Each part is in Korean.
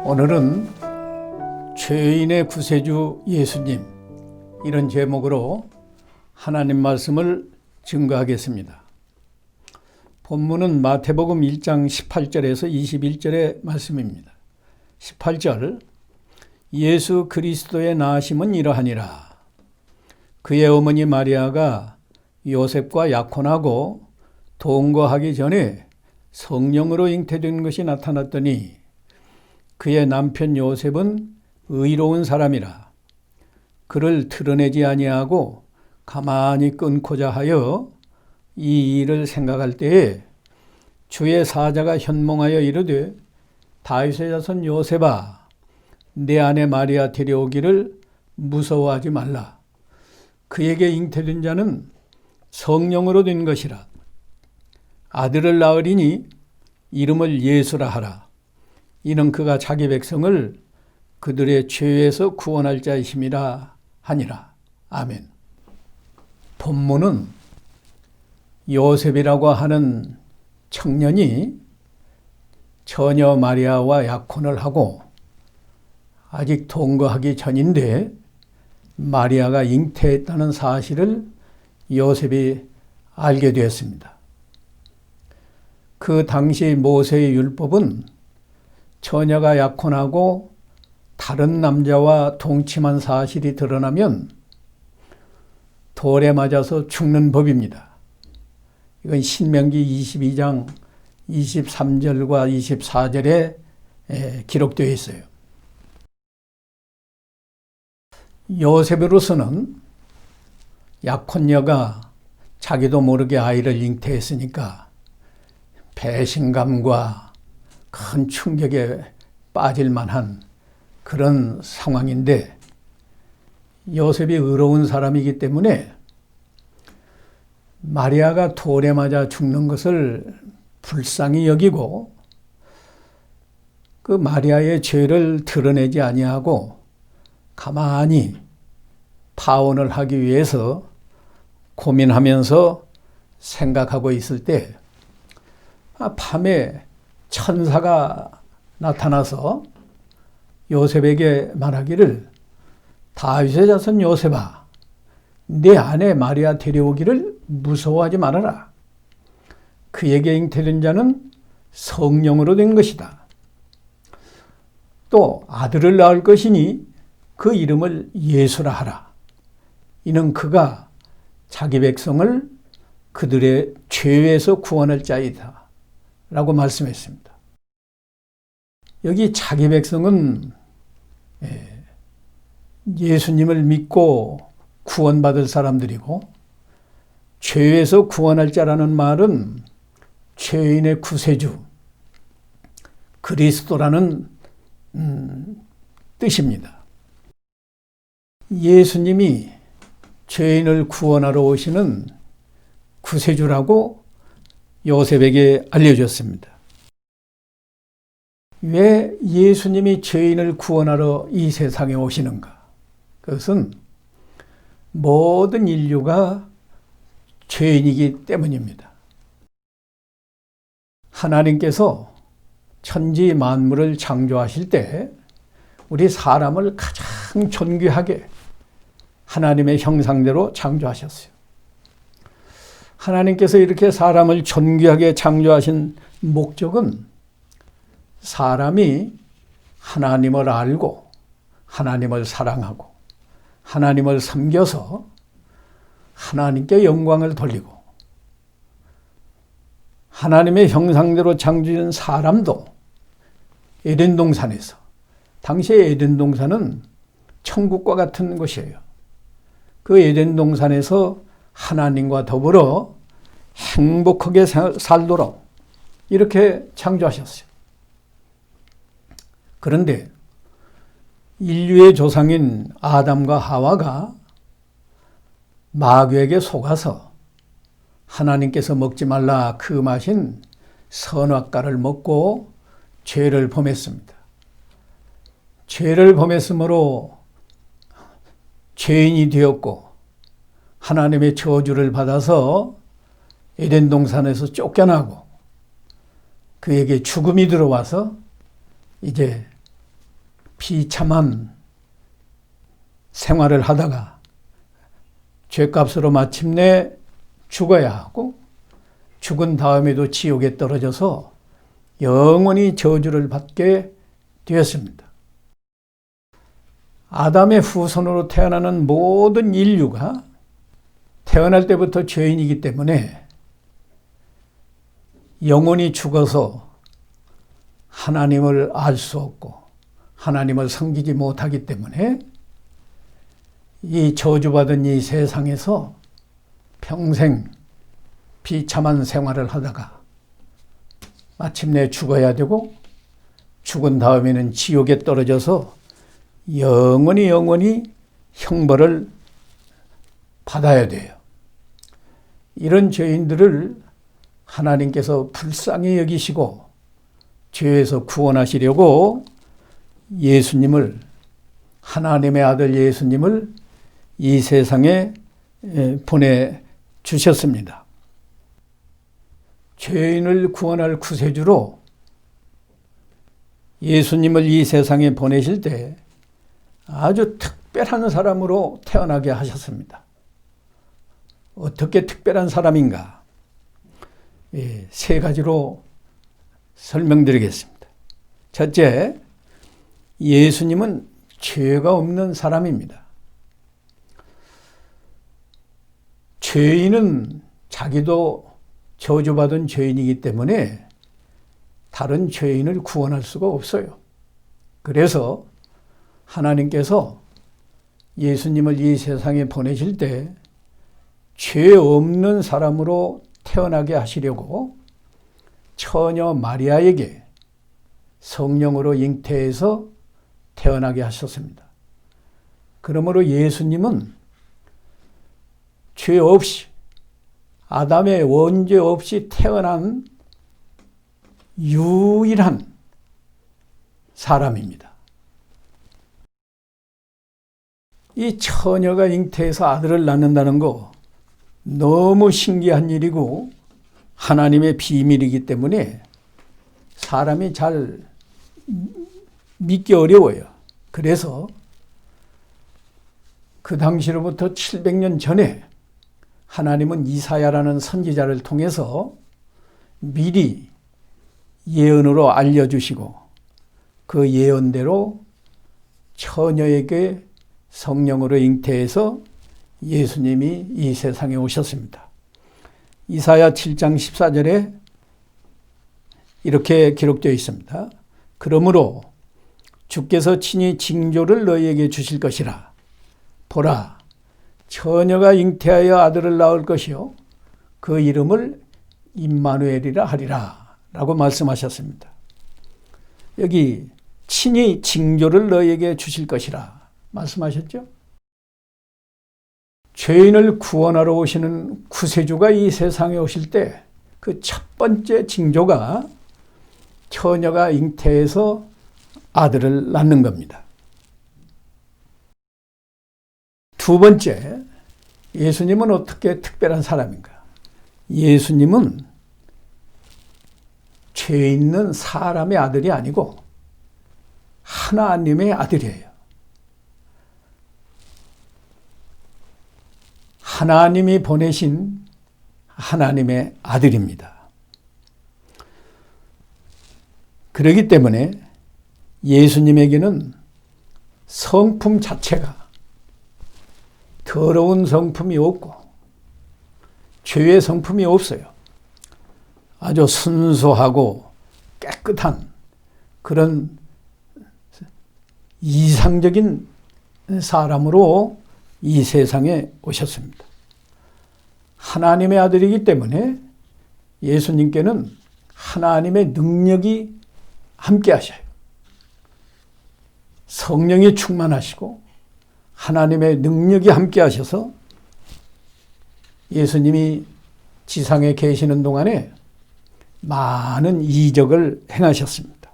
오늘은 죄인의 구세주 예수님, 이런 제목으로 하나님 말씀을 증거하겠습니다. 본문은 마태복음 1장 18절에서 21절의 말씀입니다. 18절, 예수 그리스도의 나으심은 이러하니라. 그의 어머니 마리아가 요셉과 약혼하고 동거하기 전에 성령으로 잉태된 것이 나타났더니 그의 남편 요셉은 의로운 사람이라. 그를 드러내지 아니하고 가만히 끊고자 하여 이 일을 생각할 때에 주의 사자가 현몽하여 이르되 다윗의 자손 요셉아, 내 아내 마리아 데려오기를 무서워하지 말라. 그에게 잉태된 자는 성령으로 된 것이라. 아들을 낳으리니 이름을 예수라 하라. 이는 그가 자기 백성을 그들의 죄에서 구원할 자이심이라 하니라. 아멘. 본문은 요셉이라고 하는 청년이 처녀 마리아와 약혼을 하고 아직 동거하기 전인데 마리아가 잉태했다는 사실을 요셉이 알게 되었습니다. 그 당시 모세의 율법은 처녀가 약혼하고 다른 남자와 동침한 사실이 드러나면 돌에 맞아서 죽는 법입니다. 이건 신명기 22장 23절과 24절에 기록되어 있어요. 요셉으로서는 약혼녀가 자기도 모르게 아이를 잉태했으니까 배신감과 큰 충격에 빠질 만한 그런 상황인데, 요셉이 의로운 사람이기 때문에 마리아가 돌에 맞아 죽는 것을 불쌍히 여기고 그 마리아의 죄를 드러내지 아니하고 가만히 파혼을 하기 위해서 고민하면서 생각하고 있을 때 밤에 천사가 나타나서 요셉에게 말하기를 다윗의 자손 요셉아, 내 아내 마리아 데려오기를 무서워하지 말아라. 그에게 잉태된 자는 성령으로 된 것이다. 또 아들을 낳을 것이니 그 이름을 예수라 하라. 이는 그가 자기 백성을 그들의 죄에서 구원할 자이다 라고 말씀했습니다. 여기 자기 백성은 예수님을 믿고 구원받을 사람들이고, 죄에서 구원할 자라는 말은 죄인의 구세주, 그리스도라는 뜻입니다. 예수님이 죄인을 구원하러 오시는 구세주라고 요셉에게 알려줬습니다. 왜 예수님이 죄인을 구원하러 이 세상에 오시는가? 그것은 모든 인류가 죄인이기 때문입니다. 하나님께서 천지 만물을 창조하실 때 우리 사람을 가장 존귀하게 하나님의 형상대로 창조하셨어요. 하나님께서 이렇게 사람을 존귀하게 창조하신 목적은 사람이 하나님을 알고 하나님을 사랑하고 하나님을 섬겨서 하나님께 영광을 돌리고, 하나님의 형상대로 창조된 사람도 에덴 동산에서, 당시의 에덴 동산은 천국과 같은 곳이에요. 그 에덴 동산에서 하나님과 더불어 행복하게 살도록 이렇게 창조하셨어요. 그런데 인류의 조상인 아담과 하와가 마귀에게 속아서 하나님께서 먹지 말라 금하신 선악과를 먹고 죄를 범했습니다. 죄를 범했으므로 죄인이 되었고 하나님의 저주를 받아서 에덴 동산에서 쫓겨나고 그에게 죽음이 들어와서 이제 비참한 생활을 하다가 죄값으로 마침내 죽어야 하고 죽은 다음에도 지옥에 떨어져서 영원히 저주를 받게 되었습니다. 아담의 후손으로 태어나는 모든 인류가 태어날 때부터 죄인이기 때문에 영원히 죽어서 하나님을 알 수 없고 하나님을 섬기지 못하기 때문에 이 저주받은 이 세상에서 평생 비참한 생활을 하다가 마침내 죽어야 되고 죽은 다음에는 지옥에 떨어져서 영원히 형벌을 받아야 돼요. 이런 죄인들을 하나님께서 불쌍히 여기시고 죄에서 구원하시려고 예수님을, 하나님의 아들 예수님을 이 세상에 보내주셨습니다. 죄인을 구원할 구세주로 예수님을 이 세상에 보내실 때 아주 특별한 사람으로 태어나게 하셨습니다. 어떻게 특별한 사람인가? 세 가지로 설명드리겠습니다. 첫째, 예수님은 죄가 없는 사람입니다. 죄인은 자기도 저주받은 죄인이기 때문에 다른 죄인을 구원할 수가 없어요. 그래서 하나님께서 예수님을 이 세상에 보내실 때 죄 없는 사람으로 태어나게 하시려고 처녀 마리아에게 성령으로 잉태해서 태어나게 하셨습니다. 그러므로 예수님은 죄 없이, 아담의 원죄 없이 태어난 유일한 사람입니다. 이 처녀가 잉태해서 아들을 낳는다는 거 너무 신기한 일이고 하나님의 비밀이기 때문에 사람이 잘 믿기 어려워요. 그래서 그 당시로부터 700년 전에 하나님은 이사야라는 선지자를 통해서 미리 예언으로 알려주시고 그 예언대로 처녀에게 성령으로 잉태해서 예수님이 이 세상에 오셨습니다. 이사야 7장 14절에 이렇게 기록되어 있습니다. 그러므로 주께서 친히 징조를 너희에게 주실 것이라. 보라, 처녀가 잉태하여 아들을 낳을 것이요 그 이름을 임마누엘이라 하리라 라고 말씀하셨습니다. 여기 친히 징조를 너희에게 주실 것이라 말씀하셨죠? 죄인을 구원하러 오시는 구세주가 이 세상에 오실 때 그 첫 번째 징조가 처녀가 잉태해서 아들을 낳는 겁니다. 두 번째, 예수님은 어떻게 특별한 사람인가? 예수님은 죄 있는 사람의 아들이 아니고 하나님의 아들이에요. 하나님이 보내신 하나님의 아들입니다. 그렇기 때문에 예수님에게는 성품 자체가 더러운 성품이 없고 죄의 성품이 없어요. 아주 순수하고 깨끗한 그런 이상적인 사람으로 이 세상에 오셨습니다. 하나님의 아들이기 때문에 예수님께는 하나님의 능력이 함께 하셔요. 성령이 충만하시고 하나님의 능력이 함께 하셔서 예수님이 지상에 계시는 동안에 많은 이적을 행하셨습니다.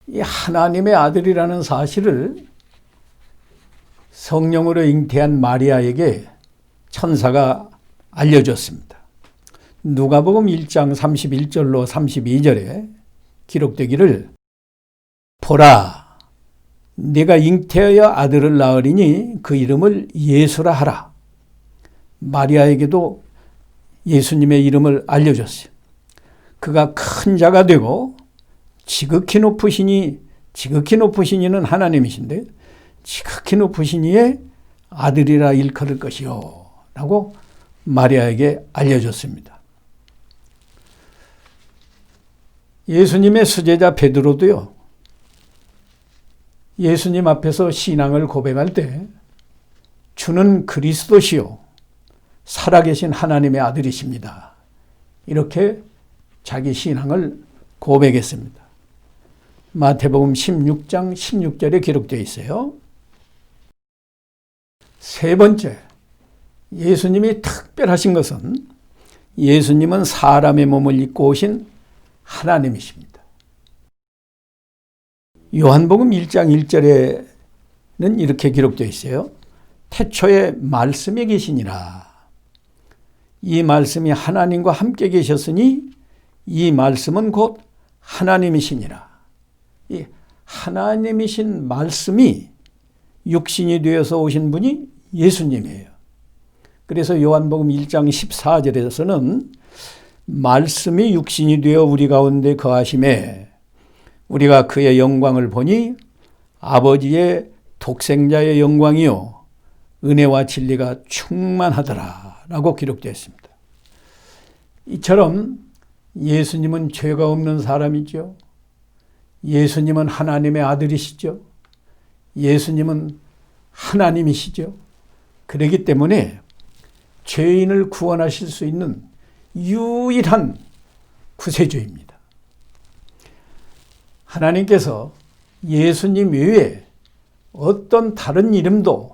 이 하나님의 아들이라는 사실을 성령으로 잉태한 마리아에게 천사가 알려줬습니다. 누가복음 1장 31절로 32절에 기록되기를 보라, 네가 잉태하여 아들을 낳으리니 그 이름을 예수라 하라. 마리아에게도 예수님의 이름을 알려줬어요. 그가 큰 자가 되고 지극히 높으시니는 하나님이신데 지극히 높으시니의 아들이라 일컬을 것이요 라고 마리아에게 알려줬습니다. 예수님의 수제자 베드로도요, 예수님 앞에서 신앙을 고백할 때 주는 그리스도시요 살아계신 하나님의 아들이십니다. 이렇게 자기 신앙을 고백했습니다. 마태복음 16장 16절에 기록되어 있어요. 세 번째, 예수님이 특별하신 것은 예수님은 사람의 몸을 입고 오신 하나님이십니다. 요한복음 1장 1절에는 이렇게 기록되어 있어요. 태초에 말씀이 계시니라. 이 말씀이 하나님과 함께 계셨으니 이 말씀은 곧 하나님이시니라. 이 하나님이신 말씀이 육신이 되어서 오신 분이 예수님이에요. 그래서 요한복음 1장 14절에서는 말씀이 육신이 되어 우리 가운데 거하심에 우리가 그의 영광을 보니 아버지의 독생자의 영광이요 은혜와 진리가 충만하더라 라고 기록되어 있습니다. 이처럼 예수님은 죄가 없는 사람이죠. 예수님은 하나님의 아들이시죠. 예수님은 하나님이시죠. 그렇기 때문에 죄인을 구원하실 수 있는 유일한 구세주입니다. 하나님께서 예수님 외에 어떤 다른 이름도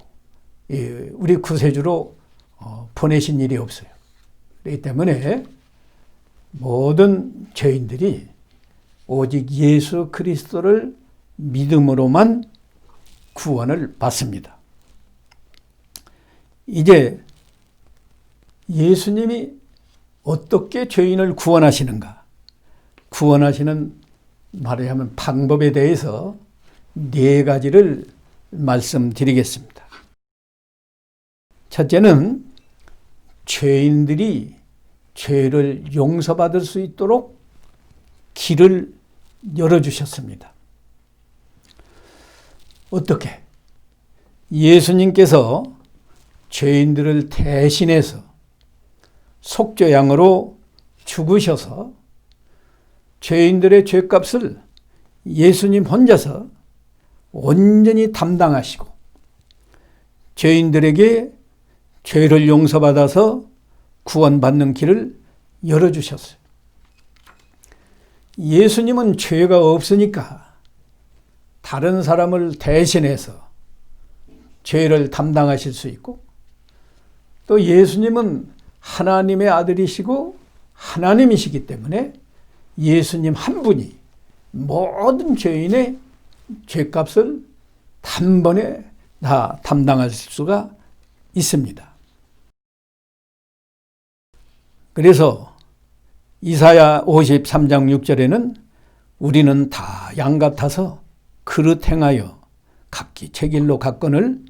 우리 구세주로 보내신 일이 없어요. 그렇기 때문에 모든 죄인들이 오직 예수 그리스도를 믿음으로만 구원을 받습니다. 이제 예수님이 어떻게 죄인을 구원하시는가? 구원하시는 말하자면 방법에 대해서 네 가지를 말씀드리겠습니다. 첫째는 죄인들이 죄를 용서받을 수 있도록 길을 열어주셨습니다. 어떻게? 예수님께서 죄인들을 대신해서 속죄양으로 죽으셔서 죄인들의 죄값을 예수님 혼자서 온전히 담당하시고 죄인들에게 죄를 용서받아서 구원받는 길을 열어주셨어요. 예수님은 죄가 없으니까 다른 사람을 대신해서 죄를 담당하실 수 있고 또 예수님은 하나님의 아들이시고 하나님이시기 때문에 예수님 한 분이 모든 죄인의 죄값을 단번에 다 담당하실 수가 있습니다. 그래서 이사야 53장 6절에는 우리는 다 양 같아서 그릇 행하여 각기 제 길로 갔거늘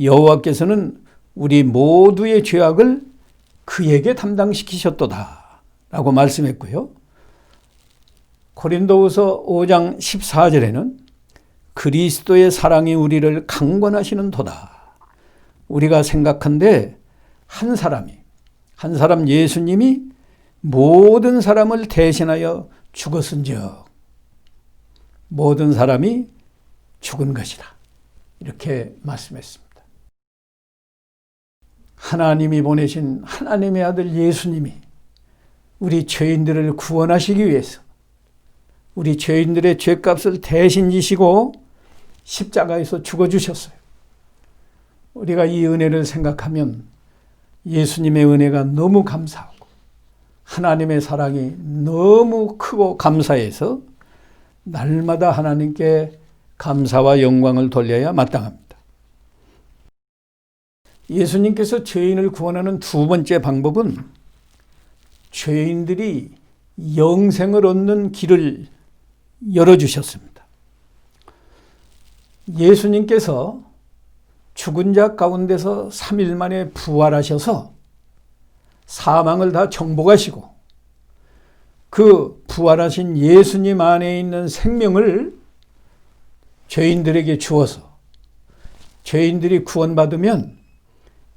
여호와께서는 우리 모두의 죄악을 그에게 담당시키셨도다 라고 말씀했고요. 고린도후서 5장 14절에는 그리스도의 사랑이 우리를 강권하시는 도다. 우리가 생각한데 한 사람 예수님이 모든 사람을 대신하여 죽었은즉 모든 사람이 죽은 것이다. 이렇게 말씀했습니다. 하나님이 보내신 하나님의 아들 예수님이 우리 죄인들을 구원하시기 위해서 우리 죄인들의 죄값을 대신 지시고 십자가에서 죽어주셨어요. 우리가 이 은혜를 생각하면 예수님의 은혜가 너무 감사하고 하나님의 사랑이 너무 크고 감사해서 날마다 하나님께 감사와 영광을 돌려야 마땅합니다. 예수님께서 죄인을 구원하는 두 번째 방법은 죄인들이 영생을 얻는 길을 열어주셨습니다. 예수님께서 죽은 자 가운데서 3일 만에 부활하셔서 사망을 다 정복하시고 그 부활하신 예수님 안에 있는 생명을 죄인들에게 주어서 죄인들이 구원받으면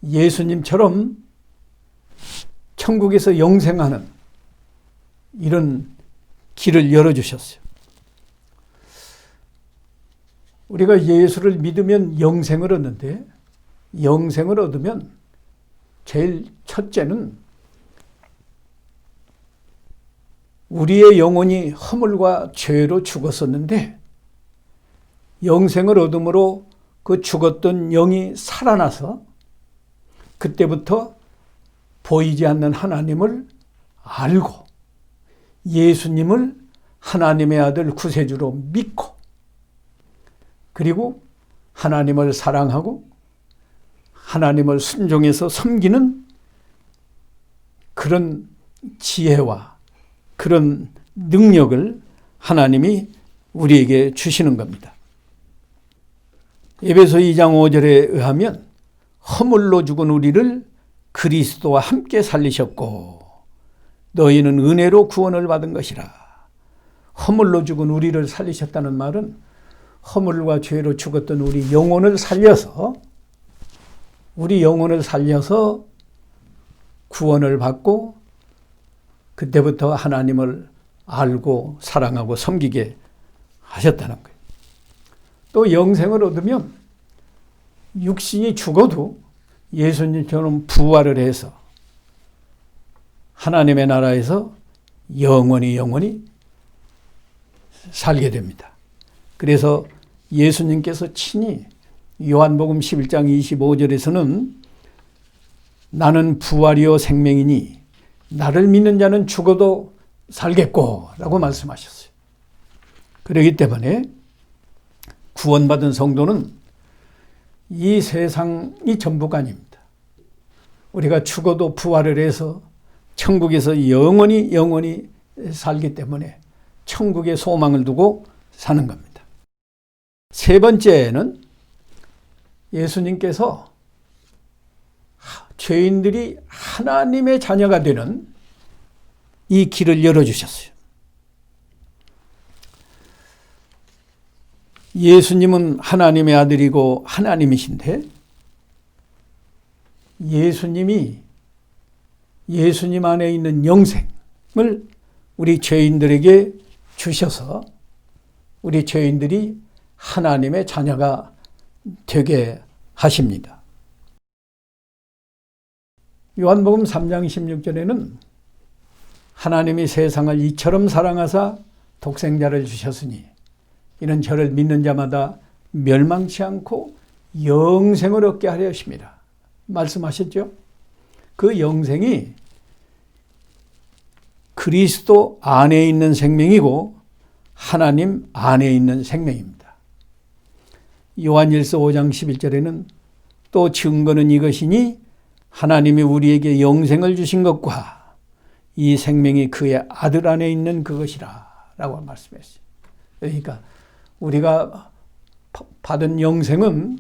예수님처럼 천국에서 영생하는 이런 길을 열어주셨어요. 우리가 예수를 믿으면 영생을 얻는데 영생을 얻으면 제일 첫째는 우리의 영혼이 허물과 죄로 죽었었는데 영생을 얻음으로 그 죽었던 영이 살아나서 그때부터 보이지 않는 하나님을 알고 예수님을 하나님의 아들 구세주로 믿고 그리고 하나님을 사랑하고 하나님을 순종해서 섬기는 그런 지혜와 그런 능력을 하나님이 우리에게 주시는 겁니다. 에베소 2장 5절에 의하면 허물로 죽은 우리를 그리스도와 함께 살리셨고 너희는 은혜로 구원을 받은 것이라. 허물로 죽은 우리를 살리셨다는 말은 허물과 죄로 죽었던 우리 영혼을 살려서 구원을 받고 그때부터 하나님을 알고 사랑하고 섬기게 하셨다는 거예요. 또 영생을 얻으면 육신이 죽어도 예수님처럼 부활을 해서 하나님의 나라에서 영원히 살게 됩니다. 그래서 예수님께서 친히 요한복음 11장 25절에서는 나는 부활이요 생명이니 나를 믿는 자는 죽어도 살겠고 라고 말씀하셨어요. 그렇기 때문에 구원받은 성도는 이 세상이 전부가 아닙니다. 우리가 죽어도 부활을 해서 천국에서 영원히 살기 때문에 천국의 소망을 두고 사는 겁니다. 세 번째는 예수님께서 죄인들이 하나님의 자녀가 되는 이 길을 열어주셨어요. 예수님은 하나님의 아들이고 하나님이신데 예수님 안에 있는 영생을 우리 죄인들에게 주셔서 우리 죄인들이 하나님의 자녀가 되게 하십니다. 요한복음 3장 16절에는 하나님이 세상을 이처럼 사랑하사 독생자를 주셨으니 이는 저를 믿는 자마다 멸망치 않고 영생을 얻게 하려 하심이라 말씀하셨죠. 그 영생이 그리스도 안에 있는 생명이고 하나님 안에 있는 생명입니다. 요한일서 5장 11절에는 또 증거는 이것이니 하나님이 우리에게 영생을 주신 것과 이 생명이 그의 아들 안에 있는 그것이라 라고 말씀했어요. 그러니까 우리가 받은 영생은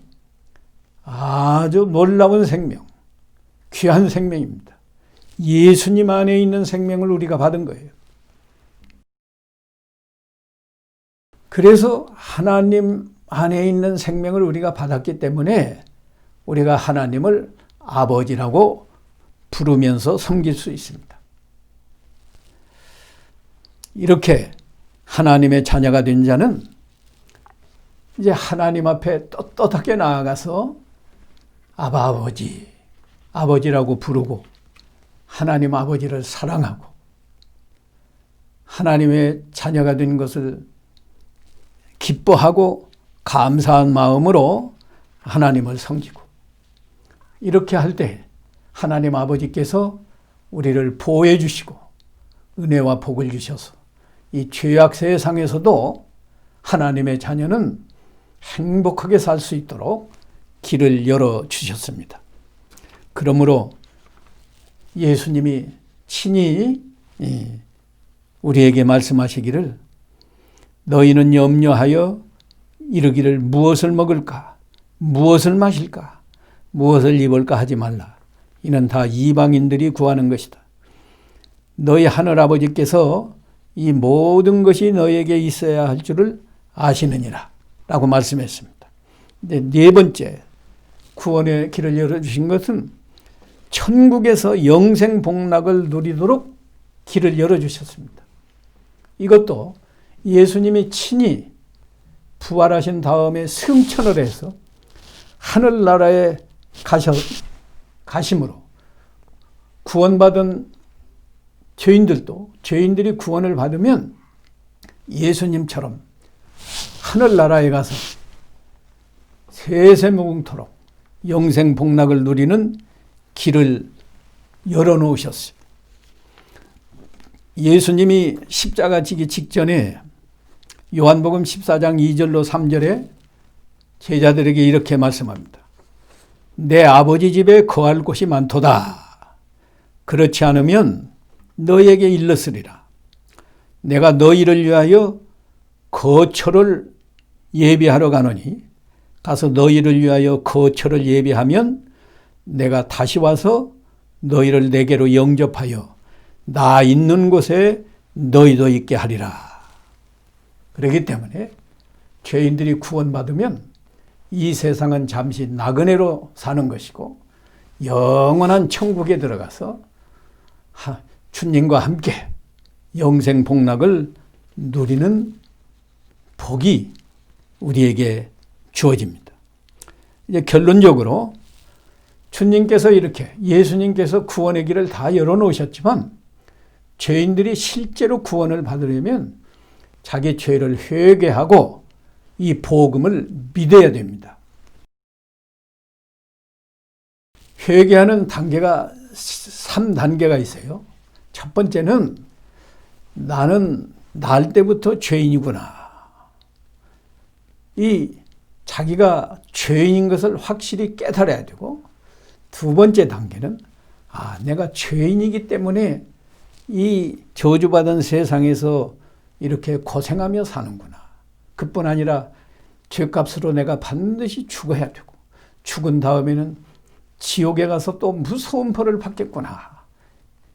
아주 놀라운 생명, 귀한 생명입니다. 예수님 안에 있는 생명을 우리가 받은 거예요. 그래서 하나님 안에 있는 생명을 우리가 받았기 때문에 우리가 하나님을 아버지라고 부르면서 섬길 수 있습니다. 이렇게 하나님의 자녀가 된 자는 이제 하나님 앞에 떳떳하게 나아가서 아버지라고 부르고 하나님 아버지를 사랑하고 하나님의 자녀가 된 것을 기뻐하고 감사한 마음으로 하나님을 섬기고 이렇게 할 때 하나님 아버지께서 우리를 보호해 주시고 은혜와 복을 주셔서 이 죄악 세상에서도 하나님의 자녀는 행복하게 살 수 있도록 길을 열어주셨습니다. 그러므로 예수님이 친히 우리에게 말씀하시기를 너희는 염려하여 이르기를 무엇을 먹을까, 무엇을 마실까, 무엇을 입을까 하지 말라. 이는 다 이방인들이 구하는 것이다. 너희 하늘아버지께서 이 모든 것이 너에게 있어야 할 줄을 아시느니라 라고 말씀했습니다. 이제 네 번째 구원의 길을 열어주신 것은 천국에서 영생 복락을 누리도록 길을 열어주셨습니다. 이것도 예수님이 친히 부활하신 다음에 승천을 해서 하늘나라에 가심으로 구원받은 죄인들이 구원을 받으면 예수님처럼 하늘나라에 가서 세세무궁토록 영생 복락을 누리는 길을 열어놓으셨어요. 예수님이 십자가 지기 직전에 요한복음 14장 2절로 3절에 제자들에게 이렇게 말씀합니다. 내 아버지 집에 거할 곳이 많도다. 그렇지 않으면 너에게 일렀으리라. 내가 너희를 위하여 거처를 예비하러 가노니 가서 너희를 위하여 거처를 예비하면 내가 다시 와서 너희를 내게로 영접하여 나 있는 곳에 너희도 있게 하리라. 그렇기 때문에 죄인들이 구원받으면 이 세상은 잠시 나그네로 사는 것이고 영원한 천국에 들어가서 주님과 함께 영생 복락을 누리는 복이 우리에게 주어집니다. 이제 결론적으로 주님께서 예수님께서 구원의 길을 다 열어놓으셨지만 죄인들이 실제로 구원을 받으려면 자기 죄를 회개하고 이 복음을 믿어야 됩니다. 회개하는 단계가 3단계가 있어요. 첫 번째는 나는 날 때부터 죄인이구나. 자기가 죄인인 것을 확실히 깨달아야 되고, 두 번째 단계는 내가 죄인이기 때문에 이 저주받은 세상에서 이렇게 고생하며 사는구나. 그뿐 아니라 죄값으로 내가 반드시 죽어야 되고 죽은 다음에는 지옥에 가서 또 무서운 벌을 받겠구나.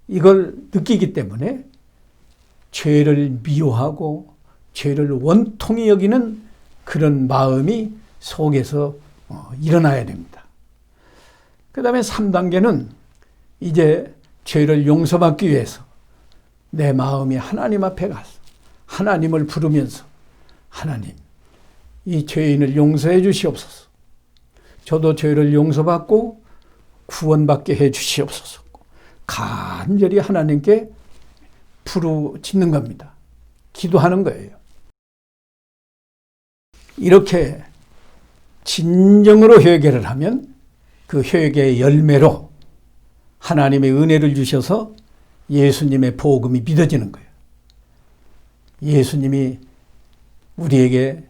이걸 느끼기 때문에 죄를 미워하고 죄를 원통히 여기는 그런 마음이 속에서 일어나야 됩니다. 그 다음에 3단계는 이제 죄를 용서받기 위해서 내 마음이 하나님 앞에 가서 하나님을 부르면서 하나님, 이 죄인을 용서해 주시옵소서. 저도 죄를 용서받고 구원받게 해 주시옵소서. 간절히 하나님께 부르짖는 겁니다. 기도하는 거예요. 이렇게 진정으로 회개를 하면 그 회개의 열매로 하나님의 은혜를 주셔서 예수님의 복음이 믿어지는 거예요. 예수님이 우리에게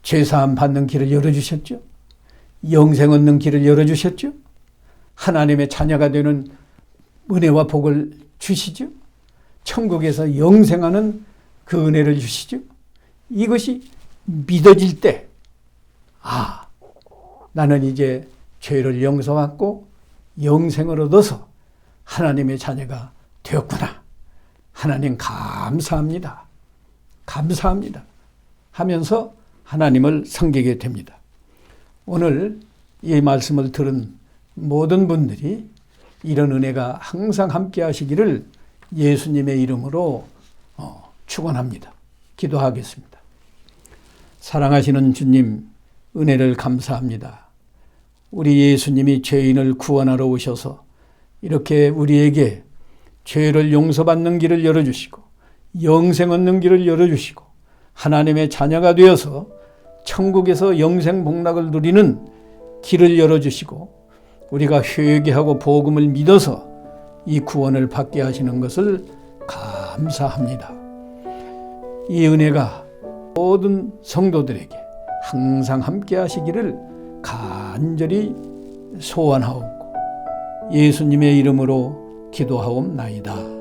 죄사함 받는 길을 열어주셨죠. 영생 얻는 길을 열어주셨죠. 하나님의 자녀가 되는 은혜와 복을 주시죠. 천국에서 영생하는 그 은혜를 주시죠. 이것이 믿어질 때, 나는 이제 죄를 용서받고 영생을 얻어서 하나님의 자녀가 되었구나. 하나님 감사합니다. 감사합니다. 하면서 하나님을 섬기게 됩니다. 오늘 이 말씀을 들은 모든 분들이 이런 은혜가 항상 함께 하시기를 예수님의 이름으로 축원합니다. 기도하겠습니다. 사랑하시는 주님, 은혜를 감사합니다. 우리 예수님이 죄인을 구원하러 오셔서 이렇게 우리에게 죄를 용서받는 길을 열어주시고 영생 얻는 길을 열어주시고 하나님의 자녀가 되어서 천국에서 영생 복락을 누리는 길을 열어주시고 우리가 회개하고 복음을 믿어서 이 구원을 받게 하시는 것을 감사합니다. 이 은혜가 모든 성도들에게 항상 함께 하시기를 간절히 소원하옵고 예수님의 이름으로 기도하옵나이다.